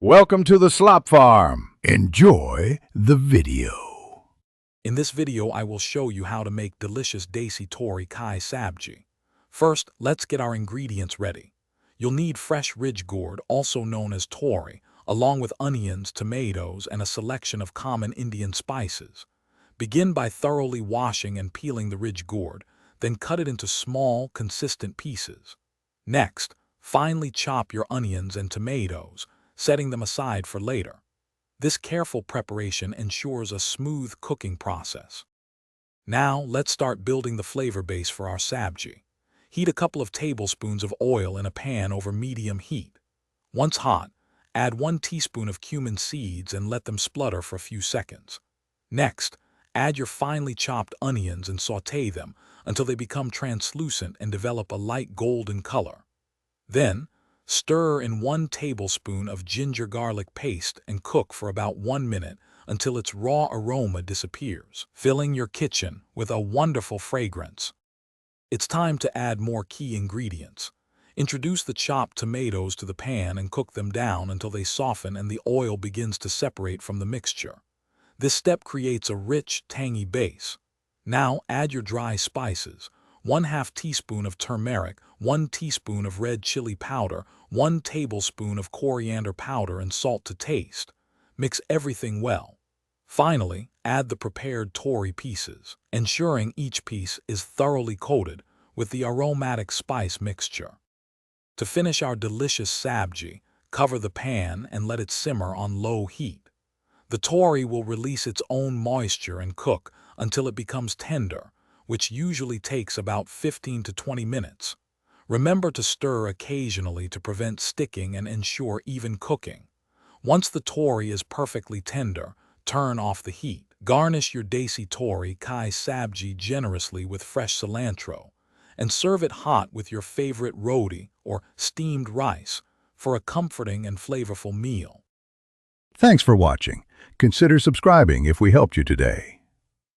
Welcome to the Slop Farm. Enjoy the video. In this video, I will show you how to make delicious Desi Tori Ki Sabji. First, let's get our ingredients ready. You'll need fresh ridge gourd, also known as tori, along with onions, tomatoes, and a selection of common Indian spices. Begin by thoroughly washing and peeling the ridge gourd, then cut it into small, consistent pieces. Next, finely chop your onions and tomatoes, setting them aside for later. This careful preparation ensures a smooth cooking process. Now, let's start building the flavor base for our sabji. Heat a couple of tablespoons of oil in a pan over medium heat. Once hot, add 1 teaspoon of cumin seeds and let them splutter for a few seconds. Next, add your finely chopped onions and sauté them until they become translucent and develop a light golden color. Then, stir in 1 tablespoon of ginger garlic paste and cook for about 1 minute until its raw aroma disappears, filling your kitchen with a wonderful fragrance. It's time to add more key ingredients. Introduce the chopped tomatoes to the pan and cook them down until they soften and the oil begins to separate from the mixture. This step creates a rich, tangy base. Now add your dry spices. 1/2 teaspoon of turmeric, 1 teaspoon of red chili powder, 1 tablespoon of coriander powder, and salt to taste. Mix everything well. Finally, add the prepared tori pieces, ensuring each piece is thoroughly coated with the aromatic spice mixture. To finish our delicious sabji, cover the pan and let it simmer on low heat. The tori will release its own moisture and cook until it becomes tender, which usually takes about 15 to 20 minutes. Remember to stir occasionally to prevent sticking and ensure even cooking. Once the tori is perfectly tender, turn off the heat. Garnish your Desi Tori Ki Sabji generously with fresh cilantro, and serve it hot with your favorite roti or steamed rice for a comforting and flavorful meal. Thanks for watching. Consider subscribing if we helped you today.